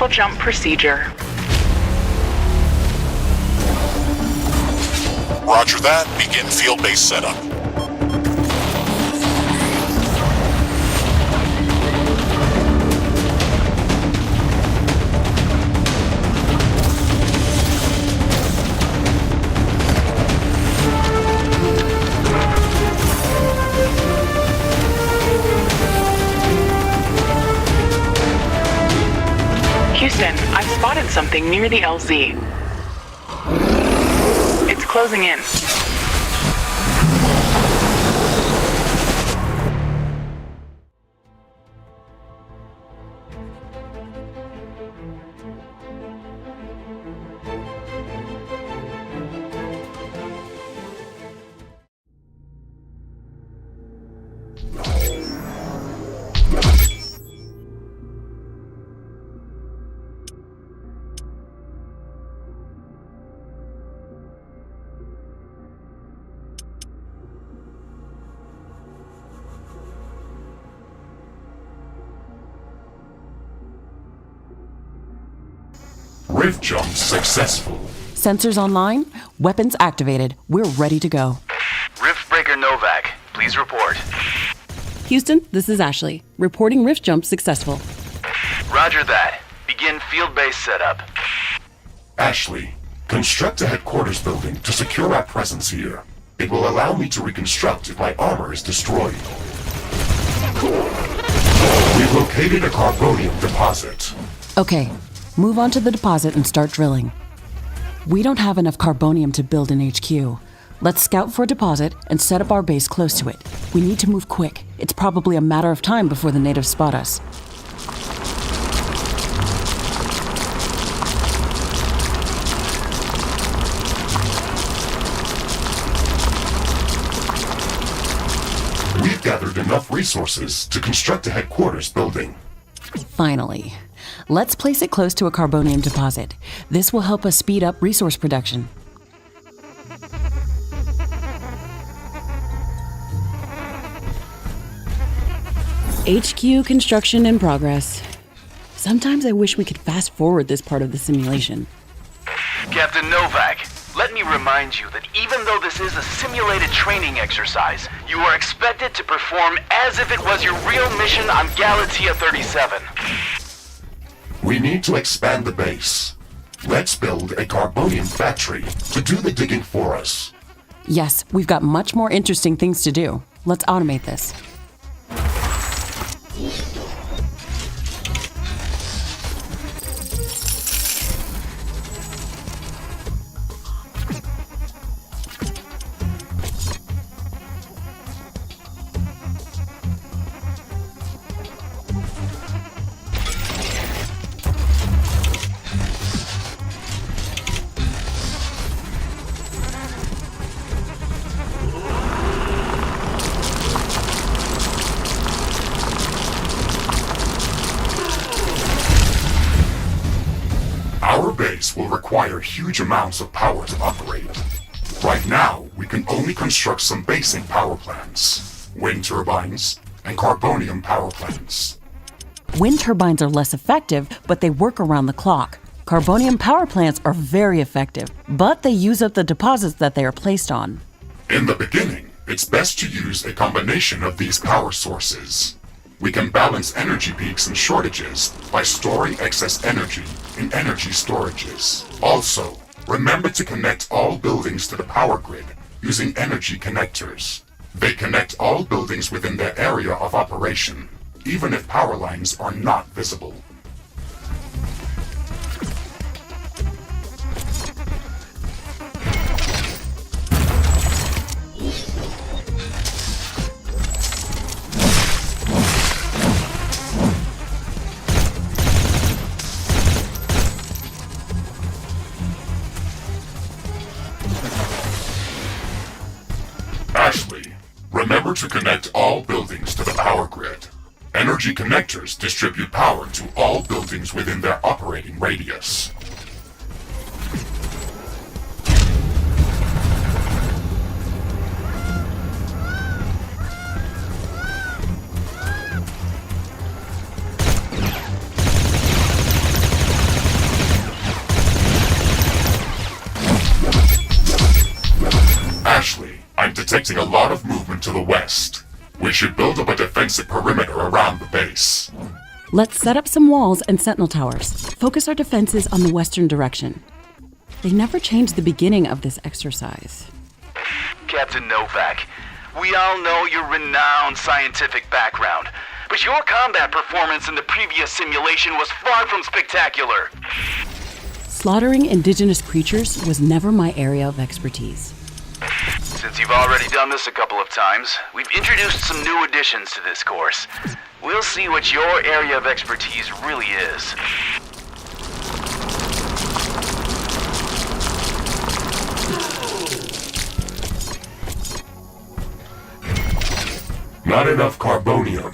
successful jump procedure. Roger that. Begin field-based setup. Houston, I've spotted something near the LZ. It's closing in. Rift jump successful. Sensors online, weapons activated. We're ready to go. Riftbreaker Novak, please report. Houston, this is Ashley. Reporting rift jump successful. Roger that. Begin field-based setup. Ashley, construct a headquarters building to secure our presence here. It will allow me to reconstruct if my armor is destroyed. We've located a carbonium deposit. Okay, move on to the deposit and start drilling. We don't have enough carbonium to build an HQ. Let's scout for a deposit and set up our base close to it. We need to move quick. It's probably a matter of time before the natives spot us. We've gathered enough resources to construct a headquarters building. Finally. Let's place it close to a carbonium deposit. This will help us speed up resource production. HQ construction in progress. Sometimes I wish we could fast forward this part of the simulation. Captain Novak, let me remind you that even though this is a simulated training exercise, you are expected to perform as if it was your real mission on Galatea 37. We need to expand the base. Let's build a carbonium factory to do the digging for us. Yes, we've got much more interesting things to do. Let's automate this. Our base will require huge amounts of power to operate. Right now, we can only construct some basic power plants, wind turbines, and carbonium power plants. Wind turbines are less effective, but they work around the clock. Carbonium power plants are very effective, but they use up the deposits that they are placed on. In the beginning, it's best to use a combination of these power sources. We can balance energy peaks and shortages by storing excess energy in energy storages. Also, remember to connect all buildings to the power grid using energy connectors. They connect all buildings within their area of operation, even if power lines are not visible. Ashley, remember to connect all buildings to the power grid. Energy connectors distribute power to all buildings within their operating radius. detecting a lot of movement to the west. We should build up a defensive perimeter around the base. Let's set up some walls and sentinel towers. Focus our defenses on the western direction. They never changed the beginning of this exercise. Captain Novak, we all know your renowned scientific background, but your combat performance in the previous simulation was far from spectacular. Slaughtering indigenous creatures was never my area of expertise. Since you've already done this a couple of times, we've introduced some new additions to this course. We'll see what your area of expertise really is. Not enough carbonium.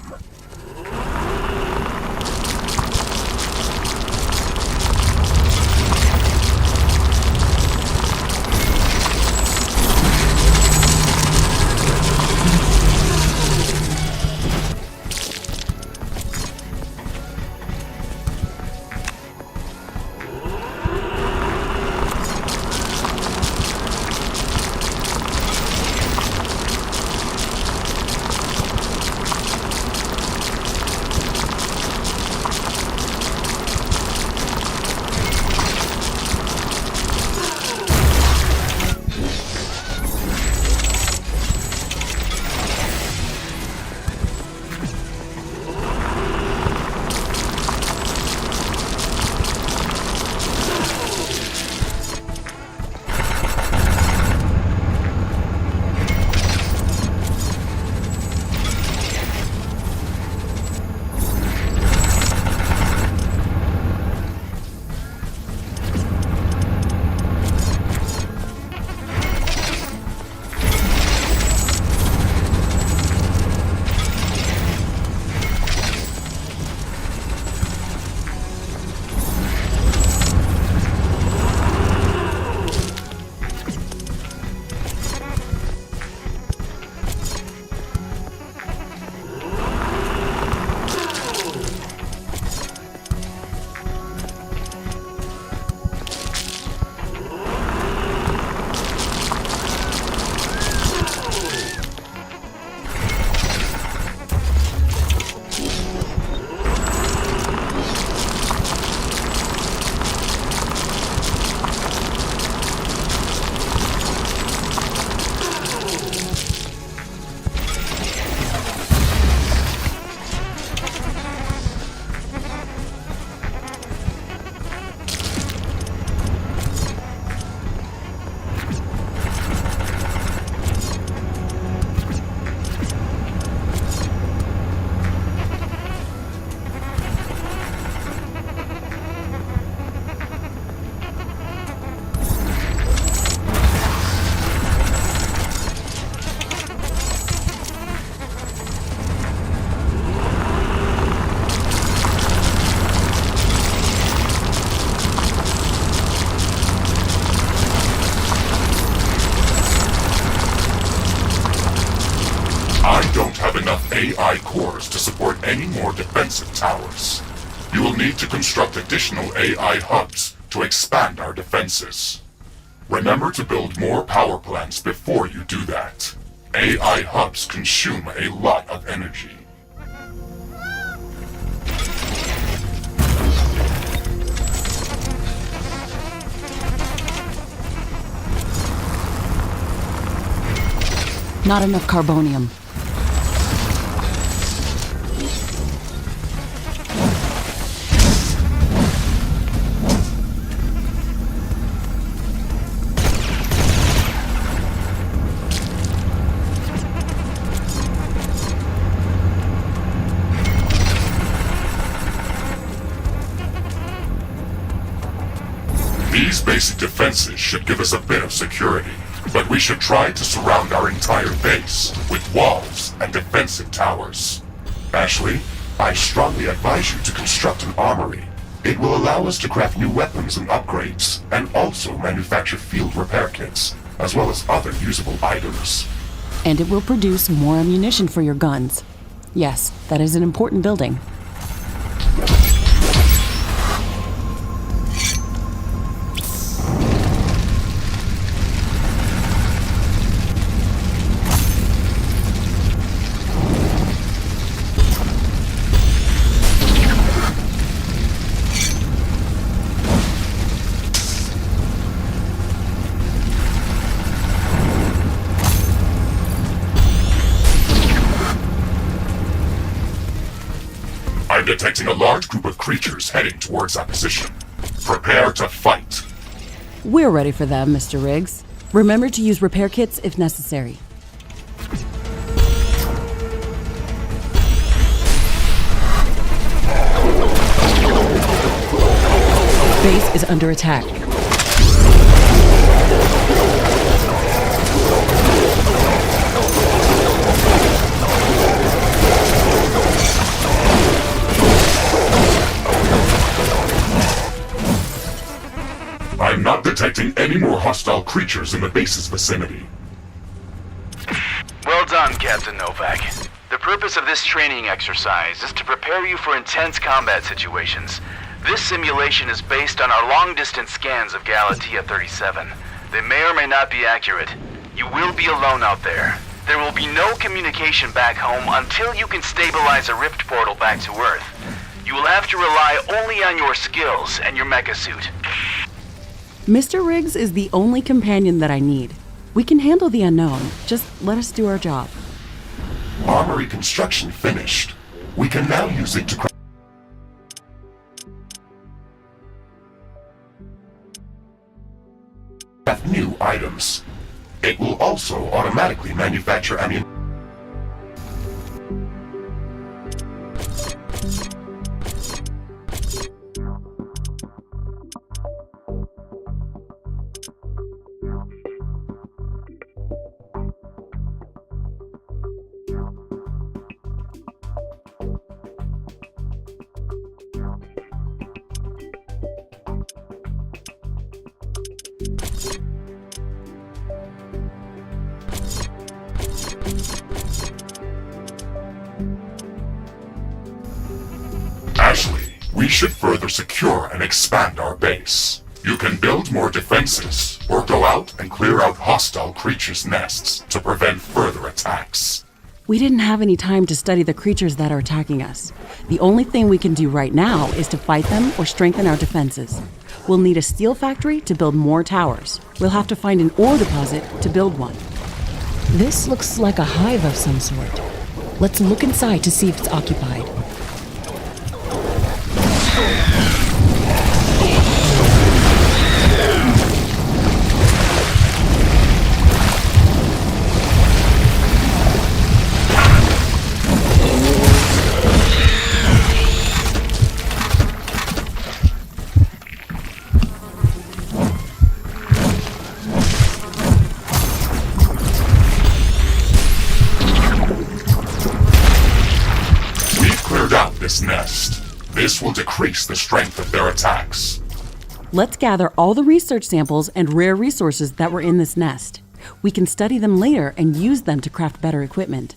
AI cores to support any more defensive towers. You will need to construct additional AI hubs to expand our defenses. Remember to build more power plants before you do that. AI hubs consume a lot of energy. Not enough carbonium. These basic defenses should give us a bit of security, but we should try to surround our entire base with walls and defensive towers. Ashley, I strongly advise you to construct an armory. It will allow us to craft new weapons and upgrades, and also manufacture field repair kits, as well as other usable items. And it will produce more ammunition for your guns. Yes, that is an important building. I'm detecting a large group of creatures heading towards our position. Prepare to fight. We're ready for them, Mr. Riggs. Remember to use repair kits if necessary. Base is under attack. I'm not detecting any more hostile creatures in the base's vicinity. Well done, Captain Novak. The purpose of this training exercise is to prepare you for intense combat situations. This simulation is based on our long-distance scans of Galatea 37. They may or may not be accurate. You will be alone out there. There will be no communication back home until you can stabilize a rift portal back to Earth. You will have to rely only on your skills and your mecha suit. Mr. Riggs is the only companion that I need. We can handle the unknown. Just let us do our job. Armory construction finished. We can now use it to craft new items. It will also automatically manufacture ammunition. Ashley, we should further secure and expand our base. You can build more defenses, or go out and clear out hostile creatures' nests to prevent further attacks. We didn't have any time to study the creatures that are attacking us. The only thing we can do right now is to fight them or strengthen our defenses. We'll need a steel factory to build more towers. We'll have to find an ore deposit to build one. This looks like a hive of some sort. Let's look inside to see if it's occupied. This nest. This will decrease the strength of their attacks. Let's gather all the research samples and rare resources that were in this nest. We can study them later and use them to craft better equipment.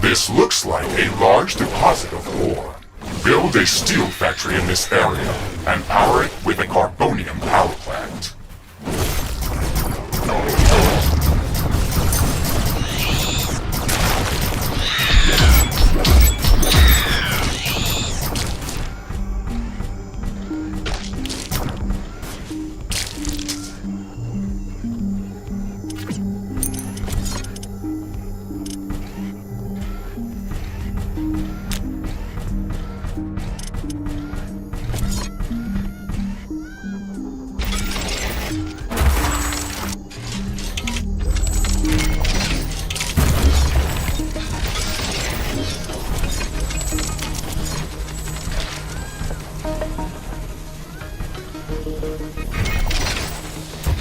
This looks like a large deposit of ore. Build a steel factory in this area and power it with a carbonium power plant.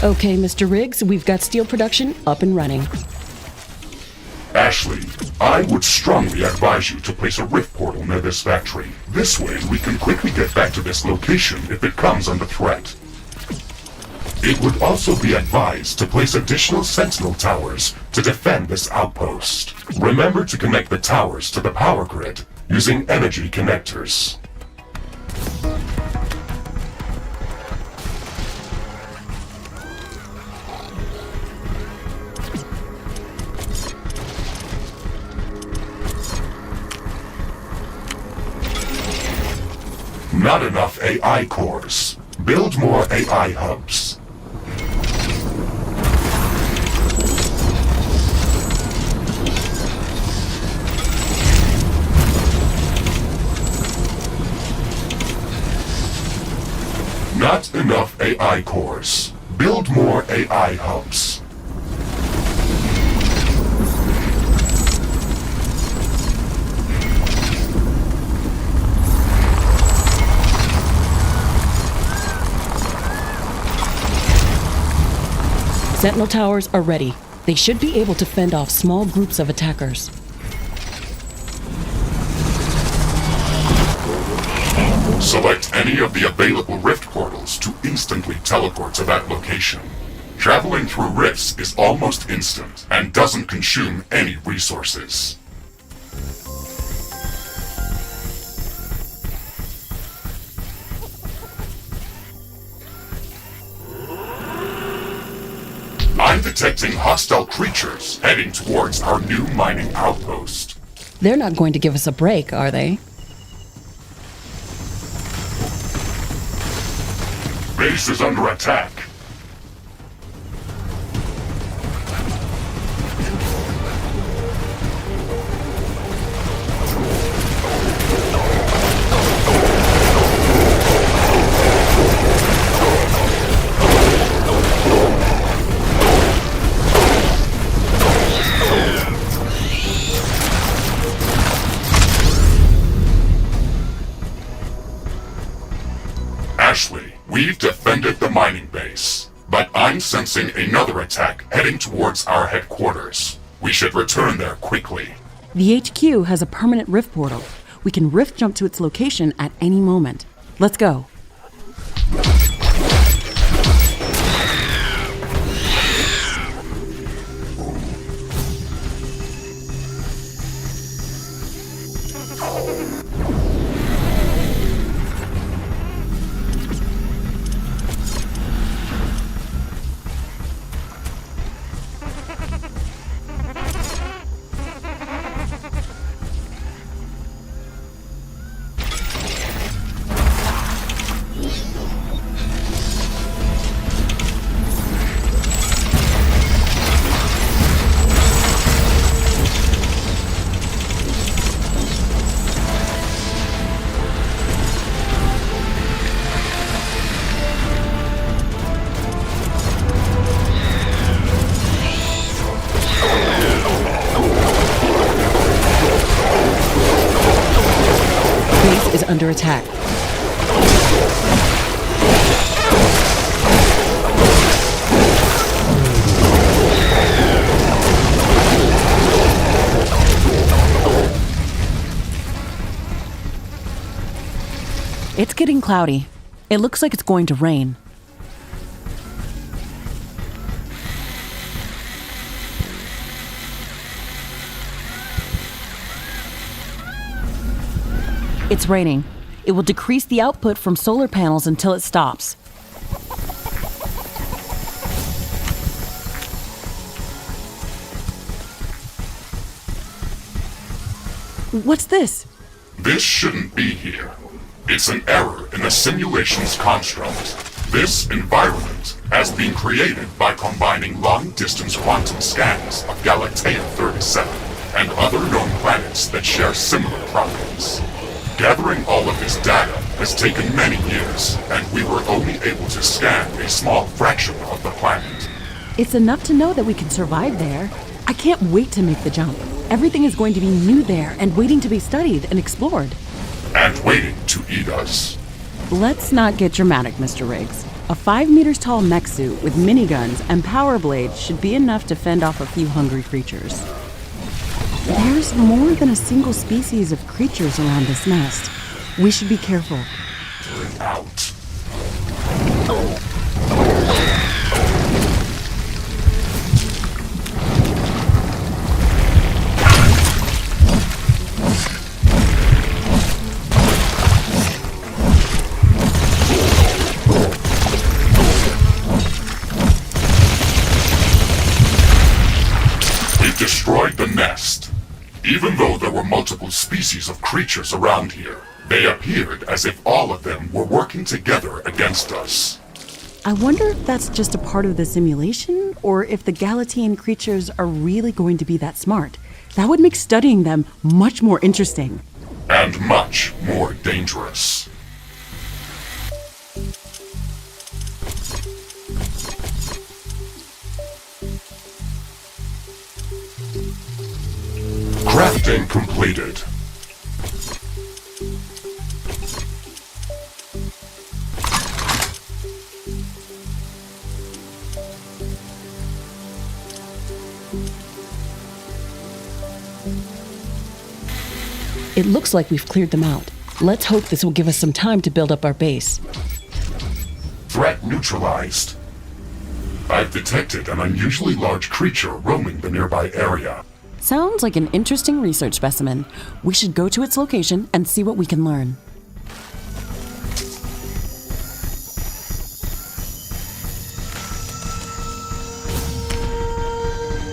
Okay, Mr. Riggs, we've got steel production up and running. Ashley, I would strongly advise you to place a rift portal near this factory. This way, we can quickly get back to this location if it comes under threat. It would also be advised to place additional sentinel towers to defend this outpost. Remember to connect the towers to the power grid using energy connectors. Not enough AI cores. Build more AI hubs. Not enough AI cores. Build more AI hubs. Sentinel towers are ready. They should be able to fend off small groups of attackers. Select any of the available rift portals to instantly teleport to that location. Traveling through rifts is almost instant and doesn't consume any resources. I'm detecting hostile creatures heading towards our new mining outpost. They're not going to give us a break, are they? Base is under attack. Ashley, we've defended the mining base, but I'm sensing another attack heading towards our headquarters. We should return there quickly. The HQ has a permanent rift portal. We can rift jump to its location at any moment. Let's go. Base is under attack. It's getting cloudy. It looks like it's going to rain. It's raining. It will decrease the output from solar panels until it stops. What's this? This shouldn't be here. It's an error in the simulation's construct. This environment has been created by combining long-distance quantum scans of Galatea 37 and other known planets that share similar properties. Gathering all of this data has taken many years, and we were only able to scan a small fraction of the planet. It's enough to know that we can survive there. I can't wait to make the jump. Everything is going to be new there and waiting to be studied and explored. And waiting to eat us. Let's not get dramatic, Mr. Riggs. A 5 meters tall mech suit with miniguns and power blades should be enough to fend off a few hungry creatures. There's more than a single species of creatures around this nest. We should be careful. Out. We've destroyed the nest. Even though there were multiple species of creatures around here, they appeared as if all of them were working together against us. I wonder if that's just a part of the simulation, or if the Galatian creatures are really going to be that smart. That would make studying them much more interesting. And much more dangerous. Crafting completed. It looks like we've cleared them out. Let's hope this will give us some time to build up our base. Threat neutralized. I've detected an unusually large creature roaming the nearby area. Sounds like an interesting research specimen. We should go to its location and see what we can learn.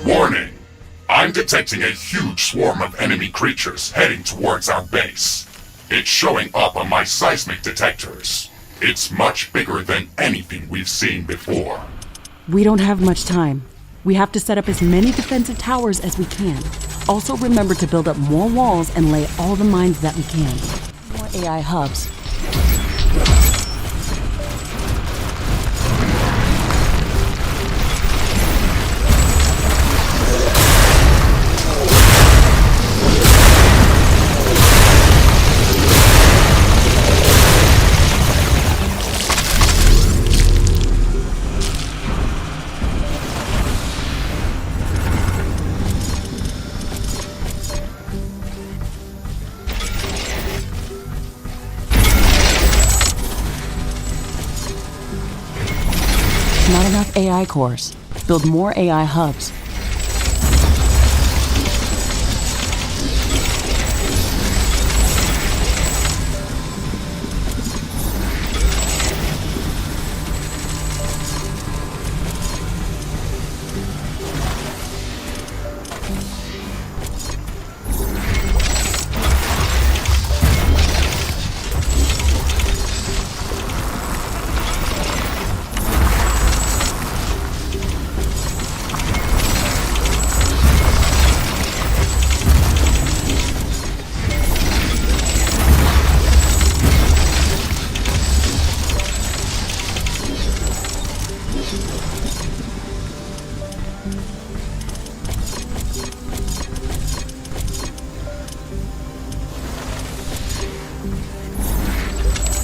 Warning! I'm detecting a huge swarm of enemy creatures heading towards our base. It's showing up on my seismic detectors. It's much bigger than anything we've seen before. We don't have much time. We have to set up as many defensive towers as we can. Also remember to build up more walls and lay all the mines that we can. More AI hubs. Not enough AI cores. Build more AI hubs.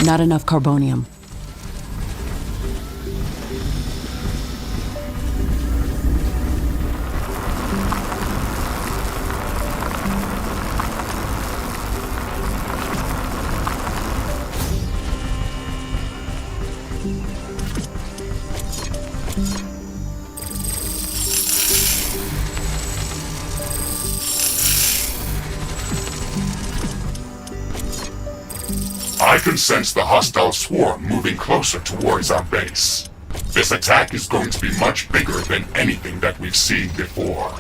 Not enough carbonium. I can sense the hostile swarm moving closer towards our base. This attack is going to be much bigger than anything that we've seen before.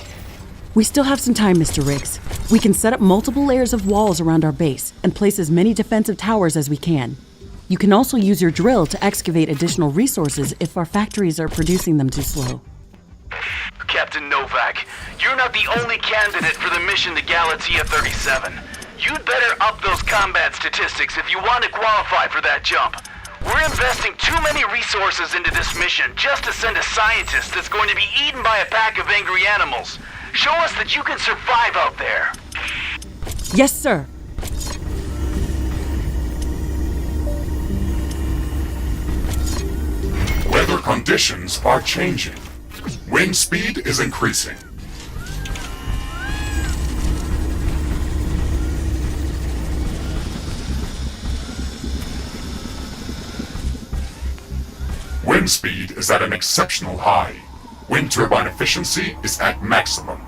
We still have some time, Mr. Riggs. We can set up multiple layers of walls around our base and place as many defensive towers as we can. You can also use your drill to excavate additional resources if our factories are producing them too slow. Captain Novak, you're not the only candidate for the mission to Galatia 37. You'd better up those combat statistics if you want to qualify for that jump. We're investing too many resources into this mission just to send a scientist that's going to be eaten by a pack of angry animals. Show us that you can survive out there. Yes, sir. conditions are changing. Wind speed is increasing. Wind speed is at an exceptional high. Wind turbine efficiency is at maximum.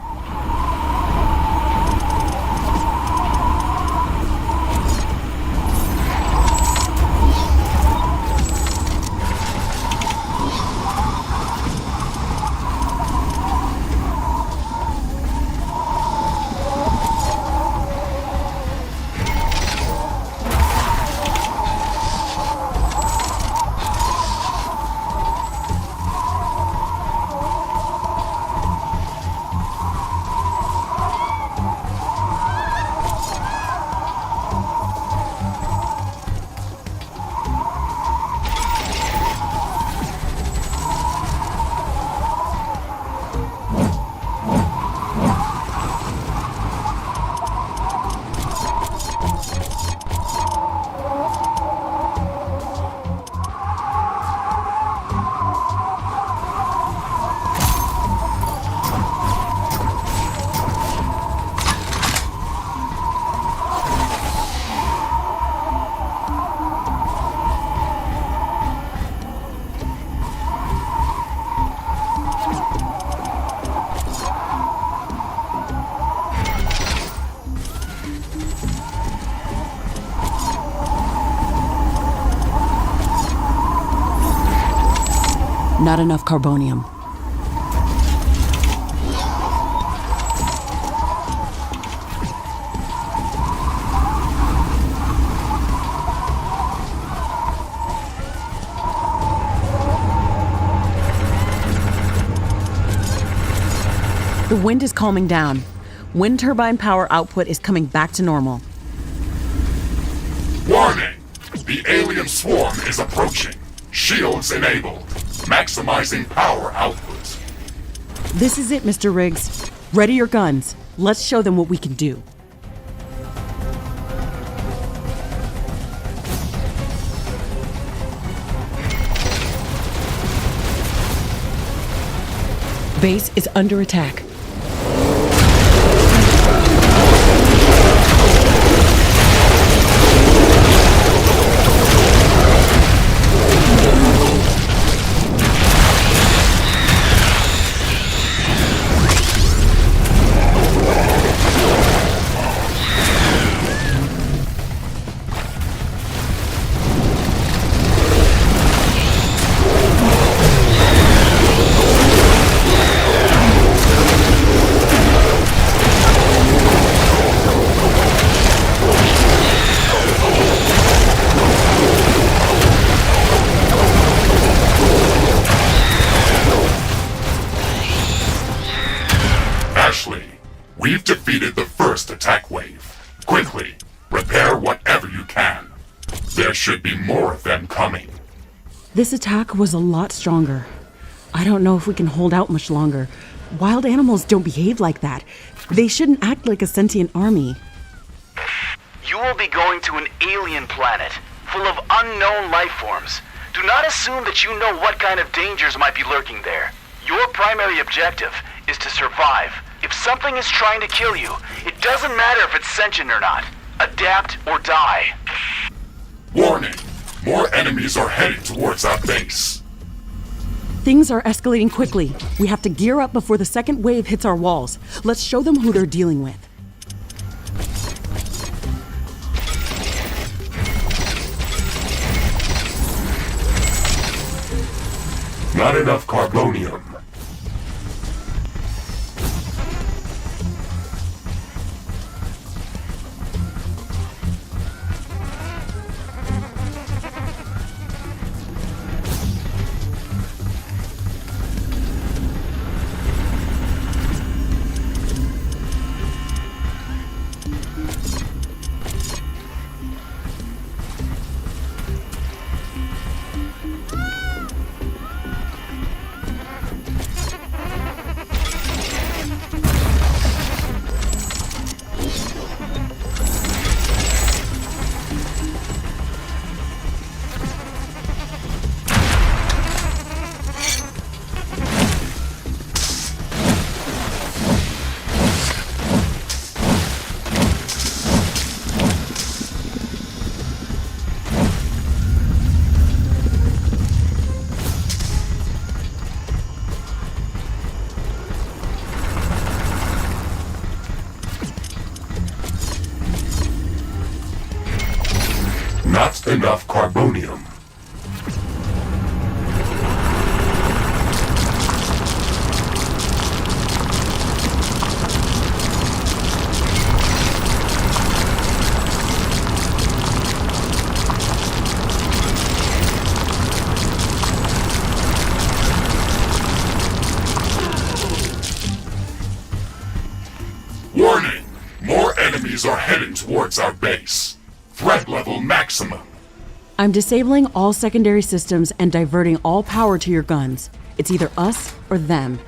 Not enough carbonium. The wind is calming down. Wind turbine power output is coming back to normal. Warning! The alien swarm is approaching. Shields enabled. Maximizing power output. This is it, Mr. Riggs. Ready your guns. Let's show them what we can do. Base is under attack. We've defeated the first attack wave. Quickly, repair whatever you can. There should be more of them coming. This attack was a lot stronger. I don't know if we can hold out much longer. Wild animals don't behave like that. They shouldn't act like a sentient army. You will be going to an alien planet, full of unknown life forms. Do not assume that you know what kind of dangers might be lurking there. Your primary objective is to survive. If something is trying to kill you, it doesn't matter if it's sentient or not. Adapt or die. Warning! More enemies are heading towards our base. Things are escalating quickly. We have to gear up before the second wave hits our walls. Let's show them who they're dealing with. Not enough carbonium. enough carbonium. Warning! More enemies are heading towards our base. Threat level maximum. I'm disabling all secondary systems and diverting all power to your guns. It's either us or them.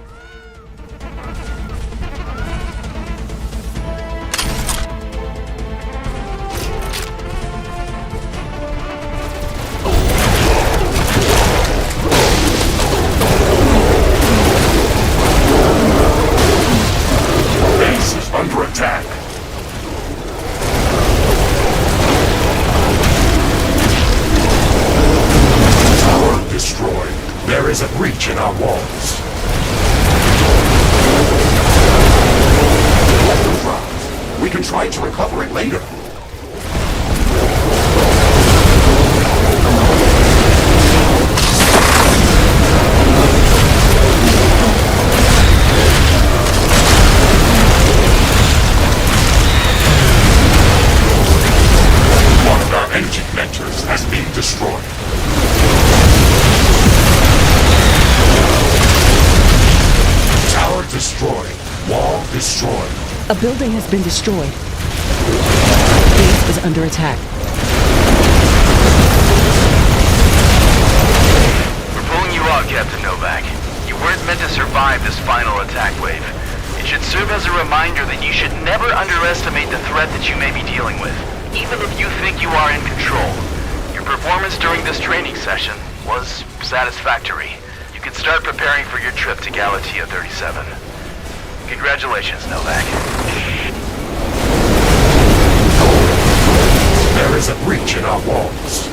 Base is under attack. Tower destroyed. There is a breach in our walls. Weapon dropped. We can try to recover it later. One of our energy connectors has been destroyed. Tower destroyed. Wall destroyed. A building has been destroyed. Base is under attack. We're pulling you out, Captain Novak. You weren't meant to survive this final attack wave. It should serve as a reminder that you should never underestimate the threat that you may be dealing with, even if you think you are in control. Your performance during this training session was satisfactory. You can start preparing for your trip to Galatea 37. Congratulations, Novak. There is a breach in our walls.